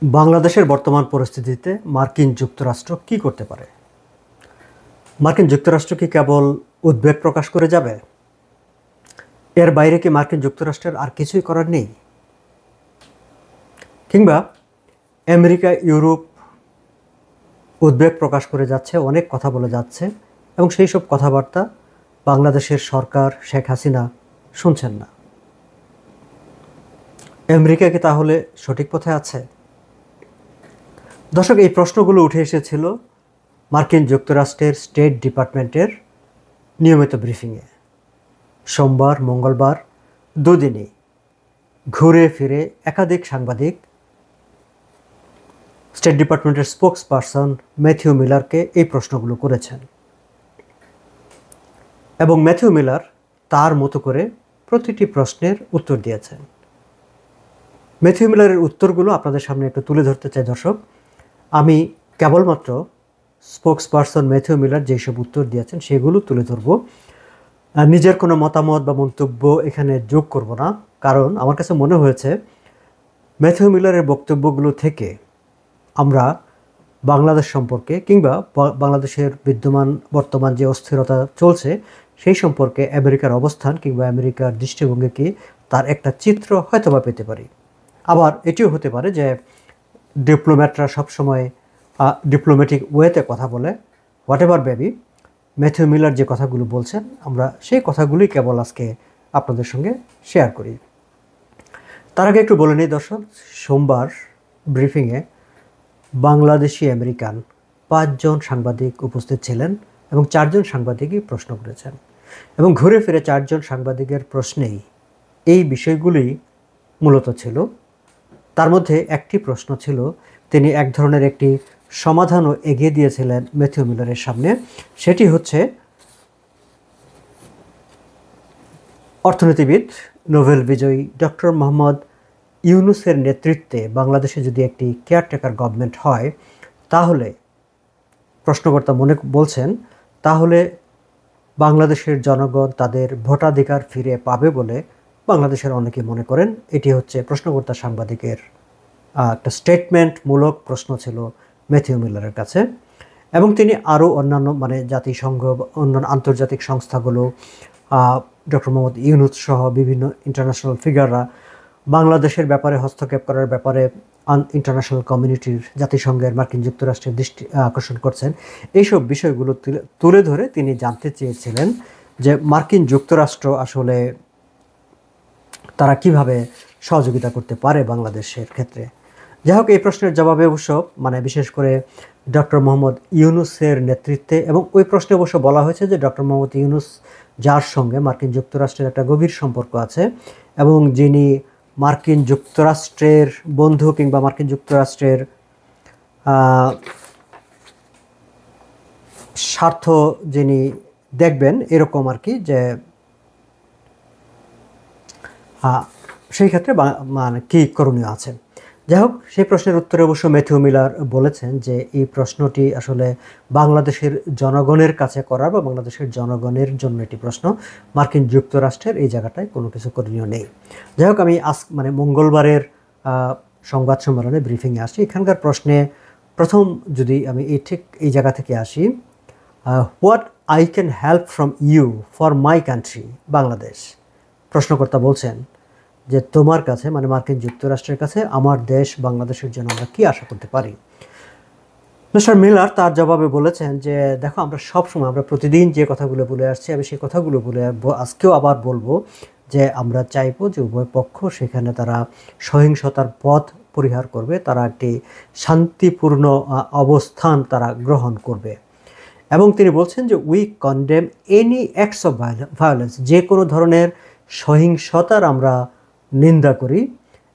বাংলাদেশের বর্তমান পরিস্থিতিতে মার্কিন যুক্তরাষ্ট্র কি করতে পারে? মার্কিন যুক্তরাষ্ট্র কি কেবল উদ্বেগ প্রকাশ করে যাবে? এর বাইরে কি মার্কিন যুক্তরাষ্ট্রের আর কিছুই করার নেই? কিংবা আমেরিকা, ইউরোপ উদ্বেগ প্রকাশ করে যাচ্ছে, অনেক কথা বলে যাচ্ছে এবং সেই সব কথাবার্তা বাংলাদেশের সরকার শেখ হাসিনা শুনছেন না। আমেরিকা কি তাহলে সঠিক পথে আছে? দর্শক, এই প্রশ্নগুলো উঠে এসেছিল মার্কিন যুক্তরাষ্ট্রের স্টেট ডিপার্টমেন্টের নিয়মিত ব্রিফিংয়ে। সোমবার, মঙ্গলবার দুদিনই ঘুরে ফিরে একাধিক সাংবাদিক স্টেট ডিপার্টমেন্টের স্পোকস পারসন ম্যাথিউ মিলারকে এই প্রশ্নগুলো করেছেন এবং ম্যাথিউ মিলার তার মতো করে প্রতিটি প্রশ্নের উত্তর দিয়েছেন। ম্যাথিউ মিলারের উত্তরগুলো আপনাদের সামনে একটু তুলে ধরতে চাই দর্শক। আমি কেবলমাত্র স্পোকস পারসন ম্যাথিউ মিলার যেসব উত্তর দিয়েছেন সেগুলো তুলে ধরব, নিজের কোনো মতামত বা মন্তব্য এখানে যোগ করব না। কারণ আমার কাছে মনে হয়েছে ম্যাথিউ মিলারের বক্তব্যগুলো থেকে আমরা বাংলাদেশ সম্পর্কে কিংবা বাংলাদেশের বর্তমান যে অস্থিরতা চলছে সেই সম্পর্কে আমেরিকার অবস্থান কিংবা আমেরিকার দৃষ্টিভঙ্গি কি তার একটা চিত্র হয়তোবা পেতে পারি। আবার এটিও হতে পারে যে ডিপ্লোম্যাটরা সবসময় ডিপ্লোম্যাটিক ওয়েতে কথা বলে। What ever baby, Matthew Miller যে কথাগুলো বলছেন আমরা সেই কথাগুলোই কেবল আজকে আপনাদের সঙ্গে শেয়ার করি। তার আগে একটু বলে নিই দর্শক, সোমবার ব্রিফিংয়ে বাংলাদেশি আমেরিকান 5 জন সাংবাদিক উপস্থিত ছিলেন এবং 4 জন সাংবাদিকই প্রশ্ন করেছেন এবং ঘুরে ফিরে 4 জন সাংবাদিকের প্রশ্নেই এই বিষয়গুলি মূলত ছিল। তার মধ্যে একটি প্রশ্ন ছিল, তিনি এক ধরনের একটি সমাধানও এগিয়ে দিয়েছিলেন ম্যাথিউ মিলারের সামনে। সেটি হচ্ছে অর্থনীতিবিদ নোবেল বিজয়ী ডক্টর মোহাম্মদ ইউনূসের নেতৃত্বে বাংলাদেশে যদি একটি কেয়ারটেকার গভর্নমেন্ট হয় তাহলে প্রশ্নকর্তা বলছেন তাহলে বাংলাদেশের জনগণ তাদের ভোটাধিকার ফিরে পাবে বলে বাংলাদেশের অনেকে মনে করেন। এটি হচ্ছে প্রশ্নকর্তা সাংবাদিকের একটা স্টেটমেন্টমূলক প্রশ্ন ছিল ম্যাথিউ মিলারের কাছে। এবং তিনি আরও অন্যান্য জাতিসংঘ, অন্যান্য আন্তর্জাতিক সংস্থাগুলো, ডক্টর মোহাম্মদ ইউনূস সহ বিভিন্ন ইন্টারন্যাশনাল ফিগাররা বাংলাদেশের ব্যাপারে হস্তক্ষেপ করার ব্যাপারে ইন্টারন্যাশনাল কমিউনিটির, জাতিসংঘের, মার্কিন যুক্তরাষ্ট্রের দৃষ্টি আকর্ষণ করছেন। এইসব বিষয়গুলো তুলে ধরে তিনি জানতে চেয়েছিলেন যে মার্কিন যুক্তরাষ্ট্র আসলে তারা কিভাবে সহযোগিতা করতে পারে বাংলাদেশের ক্ষেত্রে। যাই হোক, এই প্রশ্নের জবাবে অবশ্য বিশেষ করে ডক্টর মোহাম্মদ ইউনূসের নেতৃত্বে, এবং ওই প্রশ্নে অবশ্য বলা হয়েছে যে ডক্টর মোহাম্মদ ইউনূস যার সঙ্গে মার্কিন যুক্তরাষ্ট্রের একটা গভীর সম্পর্ক আছে এবং যিনি মার্কিন যুক্তরাষ্ট্রের বন্ধু কিংবা মার্কিন যুক্তরাষ্ট্রের স্বার্থ যিনি দেখবেন এরকম আর কি, যে সেই ক্ষেত্রে কী করণীয় আছে। যাই হোক, সেই প্রশ্নের উত্তরে অবশ্য ম্যাথিউ মিলার বলেছেন যে এই প্রশ্নটি আসলে বাংলাদেশের জনগণের কাছে করার বা বাংলাদেশের জনগণের জন্য এটি প্রশ্ন, মার্কিন যুক্তরাষ্ট্রের এই জায়গাটায় কোনো কিছু করণীয় নেই। যাই হোক, আমি মঙ্গলবারের সংবাদ সম্মেলনে ব্রিফিংয়ে আসি। এখানকার প্রশ্নে প্রথম যদি আমি এই জায়গা থেকে আসি, what I can help from you for my country Bangladesh. প্রশ্নকর্তা বলছেন যে তোমার কাছে মার্কিন যুক্তরাষ্ট্রের কাছে আমার দেশ বাংলাদেশের জন্য আমরা কী আশা করতে পারি। মিস্টার মিলার তার জবাবে বলেছেন যে দেখো, আমরা সবসময় আমরা প্রতিদিন যে কথাগুলো বলে আসছি, আমি সেই কথাগুলো বলে আজকেও আবার বলবো যে আমরা চাইবো যে উভয় পক্ষ সেখানে তারা সহিংসতার পথ পরিহার করবে, তারা একটি শান্তিপূর্ণ অবস্থান তারা গ্রহণ করবে। এবং তিনি বলছেন যে we condemn any acts of violence, যে কোনো ধরনের সহিংসতার আমরা নিন্দা করি।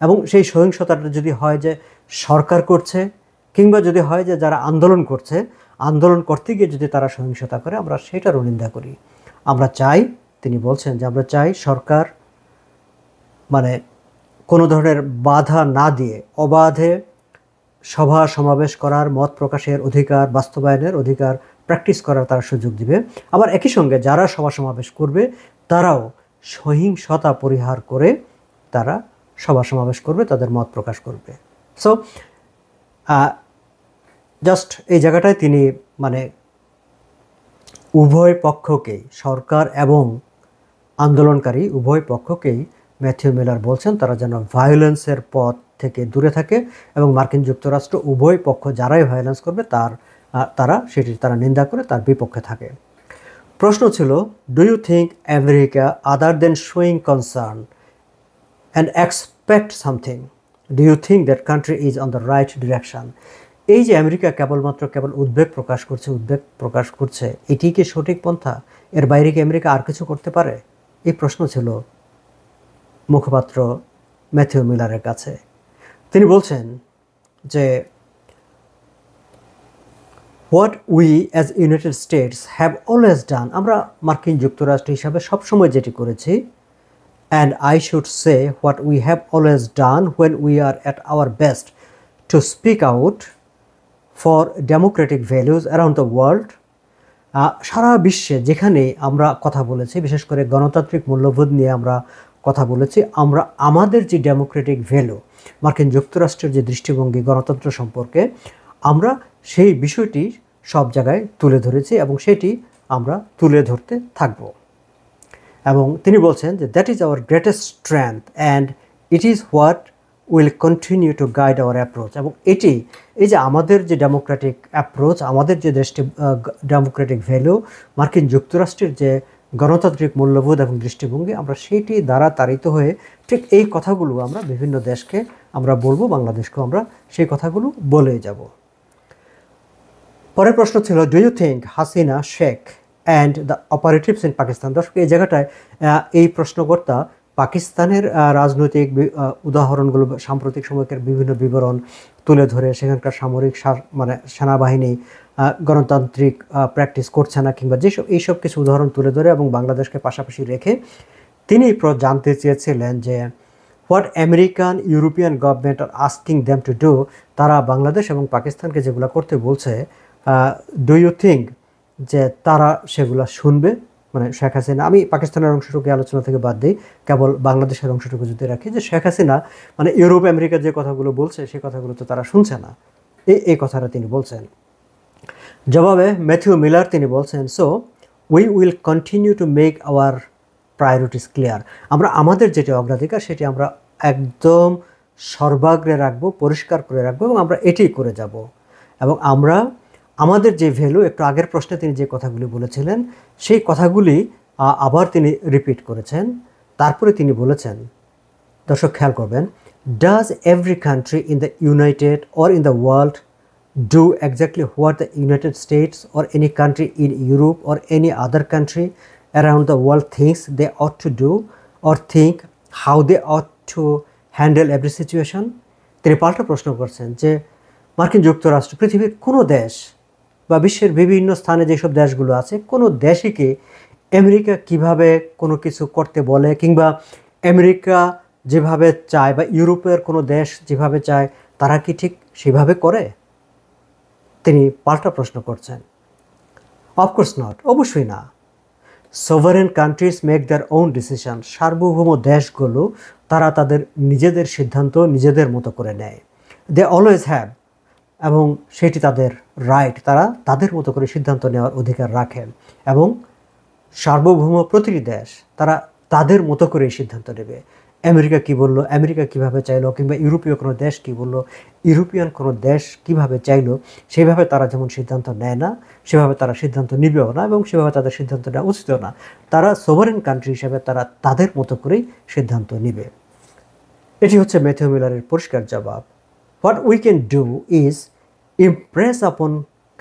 এবং সেই সহিংসতাটা যদি হয় যে সরকার করছে কিংবা যদি হয় যে যারা আন্দোলন করছে, আন্দোলন করতে গিয়ে যদি তারা সহিংসতা করে, আমরা সেটারও নিন্দা করি। আমরা চাই, তিনি বলছেন যে আমরা চাই সরকার কোনো ধরনের বাধা না দিয়ে অবাধে সভা সমাবেশ করার, মত প্রকাশের অধিকার, বাস্তবায়নের অধিকার, প্র্যাকটিস করার তারা সুযোগ দিবে। আবার একই সঙ্গে যারা সভা সমাবেশ করবে তারাও সহিংসতা পরিহার করে তারা সভা সমাবেশ করবে, তাদের মত প্রকাশ করবে। সো জাস্ট এই জায়গাটায় তিনি মানে উভয় পক্ষকেই, সরকার এবং আন্দোলনকারী উভয় পক্ষকেই ম্যাথিউ মিলার বলছেন তারা যেন ভায়োলেন্সের পথ থেকে দূরে থাকে এবং মার্কিন যুক্তরাষ্ট্র উভয় পক্ষ যারাই ভায়োলেন্স করবে তারা নিন্দা করে তার বিপক্ষে থাকে। প্রশ্ন ছিল, do you think America other than showing concern and expect something, do you think that country is on the right direction? এই যে আমেরিকা কেবল উদ্বেগ প্রকাশ করছে, এটি কি সঠিক পন্থা? এর বাইরে কি আমেরিকা আর কিছু করতে পারে? এই প্রশ্ন ছিল মুখপাত্র ম্যাথিউ মিলারের কাছে। তিনি বলছেন যে what we as United States have always done, আমরা মার্কিন যুক্তরাষ্ট্র হিসাবে সবসময় যেটি করেছি, and I should say what we have always done when we are at our best to speak out for democratic values around the world. সারা বিশ্বে যেখানে আমরা কথা বলেছি, বিশেষ করে গণতান্ত্রিক মূল্যবোধ নিয়ে আমরা কথা বলেছি, আমরা আমাদের যে ডেমোক্রেটিক ভ্যালু, মার্কিন যুক্তরাষ্ট্রের যে দৃষ্টিভঙ্গি গণতন্ত্র সম্পর্কে, আমরা সেই বিষয়টি সব জায়গায় তুলে ধরেছি এবং সেটি আমরা তুলে ধরতে থাকব। এবং তিনি বলছেন যে that is our greatest strength and it is what will continue to guide our approach. এবং এই যে আমাদের যে ডেমোক্রেটিক অ্যাপ্রোচ, আমাদের যে ডেমোক্রেটিক ভ্যালু, মার্কিন যুক্তরাষ্ট্রের যে গণতান্ত্রিক মূল্যবোধ এবং দৃষ্টিভঙ্গি, আমরা সেটি দ্বারা তাড়িত হয়ে ঠিক এই কথাগুলো আমরা বিভিন্ন দেশকে আমরা বলবো, বাংলাদেশকেও আমরা সেই কথাগুলো বলে যাব। পরের প্রশ্ন ছিল, do you think Hasina, Sheikh and the operatives in Pakistan? দর্শক, এই জায়গাটায় এই প্রশ্নকর্তা পাকিস্তানের রাজনৈতিক উদাহরণগুলো, সাম্প্রতিক সময়কার বিভিন্ন বিবরণ তুলে ধরে সেখানকার সামরিক সেনাবাহিনী গণতান্ত্রিক প্র্যাকটিস করছে না কিংবা এইসব কিছু উদাহরণ তুলে ধরে এবং বাংলাদেশকে পাশাপাশি রেখে তিনি জানতে চেয়েছিলেন যে what American European government R asking them to do, তারা বাংলাদেশ এবং পাকিস্তানকে যেগুলো করতে বলছে, ডু ইউ থিঙ্ক যে তারা সেগুলো শুনবে? শেখ হাসিনা, আমি পাকিস্তানের অংশটুকু আলোচনা থেকে বাদ দিই, কেবল বাংলাদেশের অংশটুকু যদি রাখি, যে শেখ হাসিনা ইউরোপ আমেরিকা যে কথাগুলো বলছে সেই কথাগুলো তো তারা শুনছে না, এই কথাটা তিনি বলছেন। জবাবে ম্যাথিউ মিলার তিনি বলছেন, so we will continue to make our priorities clear, আমরা আমাদের যেটি অগ্রাধিকার সেটি আমরা একদম সর্বাগ্রে রাখবো, পরিষ্কার করে রাখবো এবং আমরা এটি করে যাব। এবং আমরা আমাদের যে ভ্যালু, একটু আগের প্রশ্নে তিনি যে কথাগুলি বলেছিলেন সেই কথাগুলি আবার তিনি রিপিট করেছেন। তারপরে তিনি বলেছেন, দর্শক খেয়াল করবেন, does every country in the United or in the world do exactly what the United States or any country in Europe or any other country around the world thinks they ought to do or think how they ought to handle every situation? তিনি পাল্টা প্রশ্ন করছেন যে মার্কিন যুক্তরাষ্ট্র, পৃথিবীর কোনো দেশ বা বিশ্বের বিভিন্ন স্থানে যেসব দেশগুলো আছে, কোনো দেশই কি আমেরিকা কিভাবে কোনো কিছু করতে বলে কিংবা আমেরিকা যেভাবে চায় বা ইউরোপের কোনো দেশ যেভাবে চায় তারা কি ঠিক সেভাবে করে? তিনি পাল্টা প্রশ্ন করছেন। অফকোর্স নট, অবশ্যই না। Sovereign countries make their own decision, সার্বভৌম দেশগুলো তারা তাদের নিজেদের সিদ্ধান্ত নিজেদের মতো করে নেয়। দে অলওয়েজ হ্যাভ, এবং সেটি তাদের রাইট, তারা তাদের মতো করে সিদ্ধান্ত নেওয়ার অধিকার রাখেন এবং সার্বভৌম প্রতিটি দেশ তারা তাদের মতো করে সিদ্ধান্ত নেবে। আমেরিকা কি বললো, আমেরিকা কিভাবে চাইলো, কিংবা ইউরোপীয় কোনো দেশ কি বললো, ইউরোপিয়ান কোনো দেশ কিভাবে চাইলো, সেভাবে তারা যেমন সিদ্ধান্ত নেয় না, সেভাবে তারা সিদ্ধান্ত নিবেও না এবং সেভাবে তাদের সিদ্ধান্ত নেওয়া উচিতও না। তারা সোভারেন কান্ট্রি হিসেবে তারা তাদের মতো করেই সিদ্ধান্ত নিবে। এটি হচ্ছে ম্যাথিউ মিলারের পরিষ্কার জবাব। What we can do is impress upon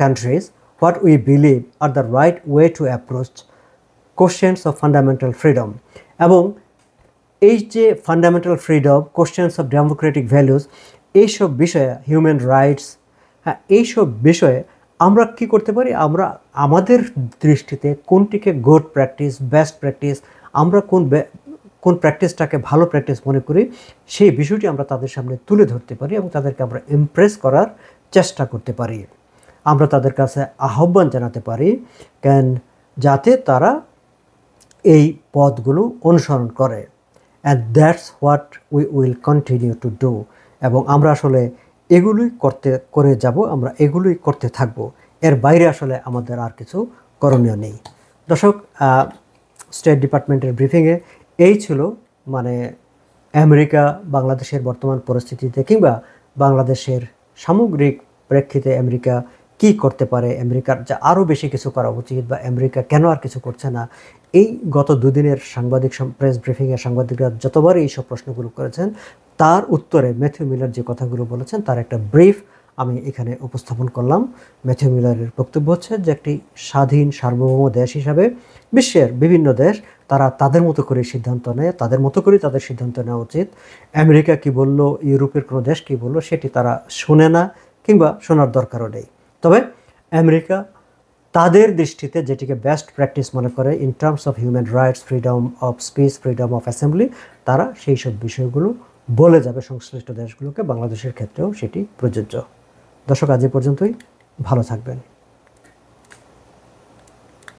countries what we believe are the right way to approach questions of fundamental freedom. এবং এই যে fundamental freedom, questions of democratic values, এইসব বিষয়ে, হিউম্যান রাইটস, এইসব বিষয়ে আমরা কি করতে পারি, আমরা আমাদের দৃষ্টিতে কোনটিকে গুড প্র্যাকটিস, বেস্ট প্র্যাকটিস, আমরা কোন প্র্যাকটিসটাকে ভালো প্র্যাকটিস মনে করি, সেই বিষয়টি আমরা তাদের সামনে তুলে ধরতে পারি এবং তাদেরকে আমরা ইমপ্রেস করার চেষ্টা করতে পারি। আমরা তাদের কাছে আহ্বান জানাতে পারি যাতে তারা এই পথগুলো অনুসরণ করে। And that's what we will continue to do. এবং আমরা আসলে এগুলোই করে যাব, আমরা এগুলোই করতে থাকব। এর বাইরে আসলে আমাদের আর কিছু করণীয় নেই। দর্শক, স্টেট ডিপার্টমেন্টের ব্রিফিংয়ে এই ছিল মানে আমেরিকা বাংলাদেশের বর্তমান পরিস্থিতিতে কিংবা বাংলাদেশের সামগ্রিক প্রেক্ষিতে আমেরিকা কি করতে পারে, আমেরিকার যা আরও বেশি কিছু করা উচিত বা আমেরিকা কেন আর কিছু করছে না। এই গত দুদিনের প্রেস ব্রিফিংয়ে সাংবাদিকরা যতবার এইসব প্রশ্নগুলো করেছেন তার উত্তরে ম্যাথিউ মিলার যে কথাগুলো বলেছেন তার একটা ব্রিফ আমি এখানে উপস্থাপন করলাম। ম্যাথিউ মিলারের বক্তব্য হচ্ছে যে একটি স্বাধীন সার্বভৌম দেশ হিসাবে বিশ্বের বিভিন্ন দেশ তারা তাদের মতো করে সিদ্ধান্ত নেয়, তাদের মতো করে তাদের সিদ্ধান্ত নেওয়া উচিত। আমেরিকা কি বলল, ইউরোপের কোনো দেশ কি বলল সেটি তারা শোনে না কিংবা শোনার দরকারও নেই। তবে আমেরিকা তাদের দৃষ্টিতে যেটিকে বেস্ট প্র্যাকটিস মনে করে in terms of human rights, freedom of speech, freedom of assembly, তারা সেই সব বিষয়গুলো বলে যাবে সংশ্লিষ্ট দেশগুলোকে। বাংলাদেশের ক্ষেত্রেও সেটি প্রযোজ্য। দর্শক, আজ এ পর্যন্তই। ভালো থাকবেন।